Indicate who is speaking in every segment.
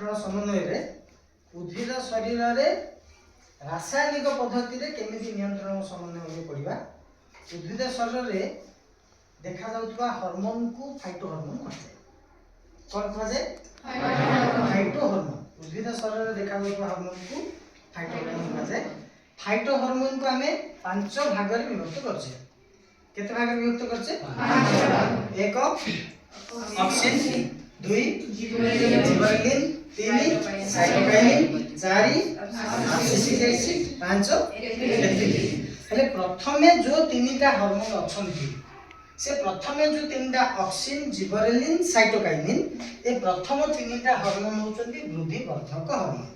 Speaker 1: नियंत्रण समन्वय उद्भिद शरीर में रासायनिक पद्धति रे केमिति नियंत्रण समन्वय पड़िबा। उद्भिद शरीर में देखा जाउतबा हार्मोन को फाइटो हार्मोन कहते। कौन कहते? Phyto hormone. उद्भिद शरीर में देखा जाउतबा हार्मोन को फाइटो हार्मोन कहते। फाइटो हार्मोन को हमें 5 भाग रे विभक्त करछे। केते भाग रे विभक्त करछे? 5 भाग। 1 auxin, 2 gibberellin, 3 cytokinin, 4 acetic acid, 5 ethylene. हेले प्रथमे जो तीनटा हार्मोन अछंती से प्रथमे जो तीनटा ऑक्सिन, जिबरेलिन, साइटोकाइनिन ए प्रथम तीनटा हार्मोन होचंती वृद्धि वर्धक हार्मोन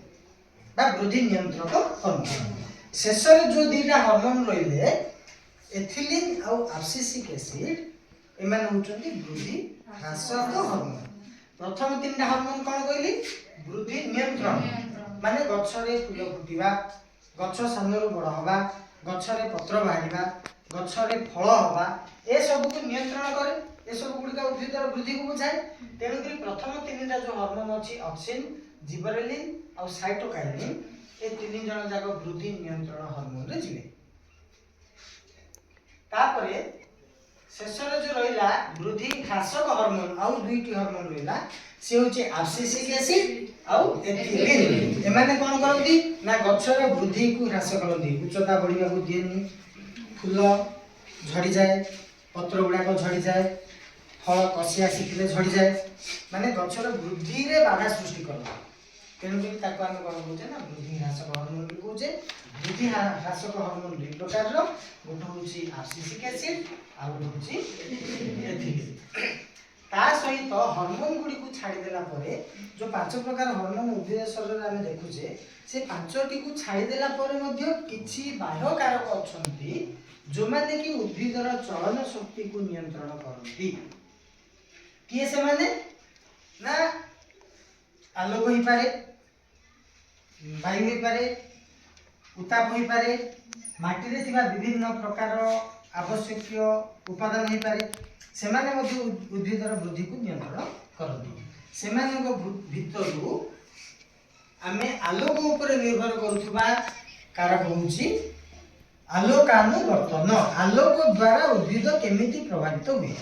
Speaker 1: बा वृद्धि नियंत्रक हार्मोन। शेष रे जो दीटा हार्मोन रहिले एथिलीन और एब्सिसिक एसिड एमान होचंती वृद्धि ह्रासक हार्मोन। प्रथम तीनटा हार्मोन कोन कहली? वृद्धि नियंत्रण माने गछरे फूल फुटिबा, गछ सानरो बड़ हबा, गछरे पत्र बाहरिबा, गछरे फल हबा, ए सब को नियंत्रण करे। ए सब गुडी का उद्भिदर वृद्धि को बुझाए। तेणु करी प्रथम तीनटा जो हार्मोन अछि ऑक्सिन, जिबरेलिन और साइटोकाइनिन ए तीन जण जाक वृद्धि नियंत्रण हार्मोन रे जिवे। तापरे शेष रे जो रहिला वृद्धि ह्रासक हार्मोन आउ दुईटी हार्मोन रहिला से होचे एब्सिसिक एसिड और एथिलीन। एमाने कोन करंती ना गछर वृद्धि को ह्रास करंती। उच्चता बढ़िबा को दिएनी, फूल झड़ी जाए, पत्र गुडा को झड़ी जाए, फल कसी आसीथिले झड़ी जाए, माने गछर वृद्धि रे बाधा सृष्टि करला। तेणु करी ताको हम कोन कहूचे ना वृद्धि ह्रासक हार्मोन कहूचे। वृद्धि ह्रासक हार्मोन दुई प्रकार रो, गोटे होची एब्सिसिक एसिड आ गोटे होची एथिलीन। ता सहित हार्मोन गुडी को छाड़ी देला परे जो 5 प्रकार हार्मोन उद्भिद शरीर रे हम देखुचे से 5टी को छाड़ी देला परे मध्ये किछि बाह्य कारक अछंती जो माने कि उद्भिदर चलन शक्ति को नियंत्रण करंती। किए से माने ना आलोक होई पारे, वायु होई पारे, उताप होई पारे, माटी रे थिबा विभिन्न प्रकार आवश्यक उपादान होई पारे, सेमाने मध्ये उद्भिदर वृद्धि को नियंत्रण करती। सेमानक भितरु आमे आलोक ऊपर निर्भर करूथबा कारक होउची आलोकानुवर्तन। आलोक द्वारा उद्भिद केमिति प्रभावित हुए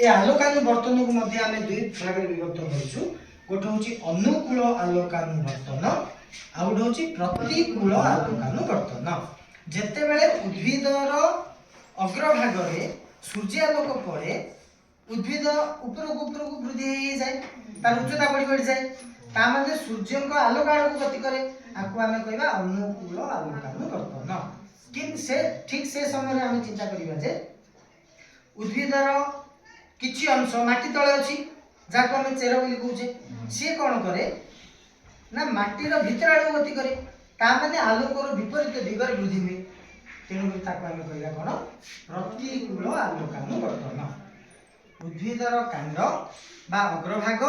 Speaker 1: ए आलोकानुवर्तन को मध्ये आमे दुई भाग रे विभक्त करछु। गोटे होची अनुकूल आलोकानुवर्तन आ गोटे होची प्रतिकूल आलोकानुवर्तन। जेते बेले उद्भिदर अग्रभाग रे सूर्यालोक पड़े उद्भिद ऊपर को वृद्धि हो जाए, तार उच्चता बढ़ी बढ़ी जाए, ता माने सूर्य को आलोक आड़ को गति करे, आको आमे कहबा अनुकूल आलोकानुवर्तन। किन से ठीक से समय आमे चिंता करिबा जे उद्भिदर किछि अंश माटी तळे अछि जाको आमे चेर बोली कहूचे, से कोन करे ना माटीर भीतर आड़ गति करे, ता माने आलोकर विपरीत दिगरे वृद्धि हुए। तेणु ताको आमे कहबा कोन प्रतिकूल आलोकानुवर्तन। उद्भिदर कांड बा अग्रभाग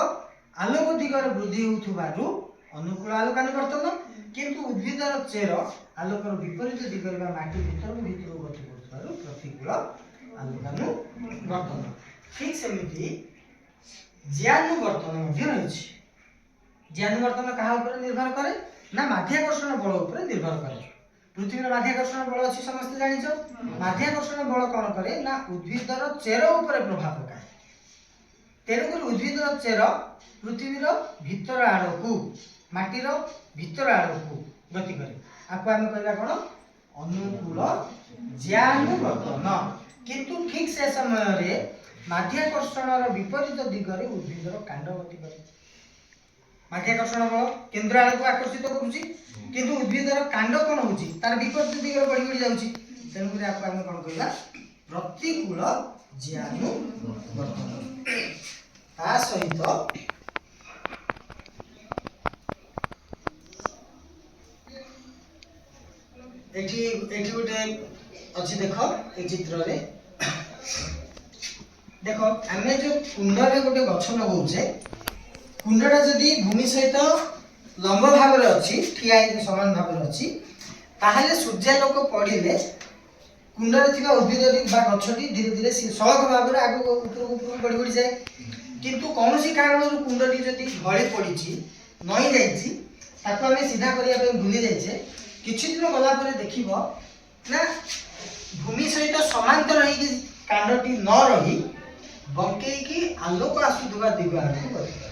Speaker 1: आलोक दिगरे वृद्धि होउथबारु अनुकूल आलोकानुवर्तन, किंतु उद्भिदर चेर आलोकर विपरीत दिगरे बा माटी भीतर गति करथबारु प्रतिकूल आलोकानुवर्तन। ठीक सेमिति ज्यानुवर्तन मध्ये रहिछि। ज्यानुवर्तन कहा ऊपर निर्भर करे ना माध्याकर्षण बल ऊपर निर्भर करे। पृथ्वी रे माध्याकर्षण बल अछि समस्त जानिछो। माध्याकर्षण बल कोन करे ना उद्भिदर चेर ऊपर प्रभाव पकाए। तेणु कर उद्भिदर चेर पृथ्वी रो भीतर आड़कू माटीर भीतर आड़कू गति करे, आको आमे कहबा कोन अनुकूल ज्यानुवर्तन। किंतु ठीक से समय रे माध्याकर्षणर विपरीत दिगरे उद्भिदर कांड गति करे। माध्याकर्षण बल केंद्र आड़कू आकर्षित करूची, किंतु उद्भिदर कांड कोन होची तार विपरीत दिगरे बढ़ी बढ़ी जाउची। तेणु कर आको आमे कोन कहबा प्रतिकूल ज्यानुवर्तन। ता सहित एठी गोटे अछि देखो ए चित्र रे देखो आमे जो कुंड रे गोटे गछ लगाउछे, कुंडटा जदी भूमि सहित लंब भाव रे अछि ठिया हे समान भाव रे अछि ताहाले सूर्यालोक पड़िले कुंड रे थिबा उद्भिदटी बा गछटी धीरे धीरे सहज भाव रे आगु ऊपर बढ़ी बढ़ी जाए। किंतु कौन सी कारण कंडटी जदि ढली पड़ी नई जाइछि ताको आमे सीधा करिया पे भूली जाइछे किछि दिन गला परे देखिबो ना भूमि सहित समांतर होई कांडटी न रही बंकेई की आलोक आसुथुवा दिग आडକୁ गति करे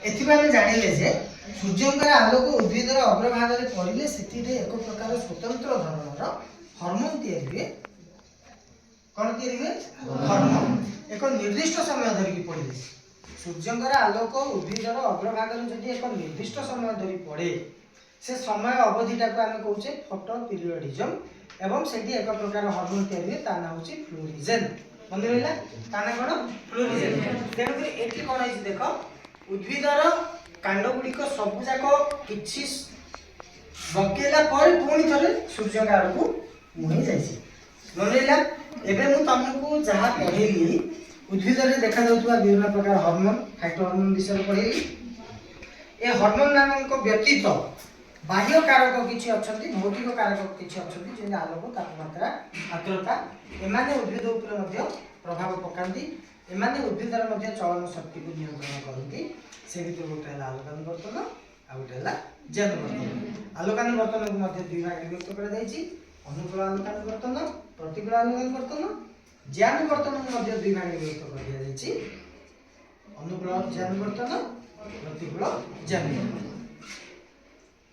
Speaker 1: एथिबा ଆମେ ଜାଣିले जे सूर्यଙ୍କର आलोक उद्भिदर अग्रभाग रे पड़िले सेतिरे एक प्रकार स्वतंत्र धरणर हार्मोन तयारी हुए कौन तयारी हुए हार्मोन एक निर्दिष्ट समय धरिकी पड़े सूर्यଙ୍କର आलोक उद्भिदर अग्रभाग रे जदि एक निर्दिष्ट समय धरि पड़े से समय अवधिटा को आमे कहूचे फोटो पीरियडिज्म एवं सेठी एक प्रकार हार्मोन तयारी हुए ता नाम होची फ्लोरिजेन मन रहला ता ना कोन फ्लोरिजेन तेनु कि एठी कोन है देखो उद्भिदर कांड गुड़िक सबु जाक किछि बकेला पर पुणी थरे सूर्य का आड़कू मुही जाइछि मन रहला एबे मु तुमको जहा पढेली उद्भिद रे देखा जाउतबा विभिन्न प्रकार हार्मोन फाइटो हार्मोन विषय पढेली ए हार्मोन नामक व्यतीत बाह्य कारक किछि अछंती भौतिक कारक किछि अछंती जे आलोक तापमात्रा आर्द्रता एमाने उद्भिद उपर मध्ये प्रभाव पकांती एमाने उद्भिदर मध्ये चलन शक्ति को नियंत्रण करती से भितर गोटे है आलोकानुवर्तन आ गोटे है ज्ञानवर्तन आलोकानुवर्तन को मध्ये दुई भाग विभक्त करा जायछि अनुकूल आलोकानुवर्तन प्रतिकूल आलोकानुवर्तन ज्ञानवर्तन को मध्ये दुई भाग विभक्त करा जायछि अनुकूल ज्ञानवर्तन प्रतिकूल ज्ञानवर्तन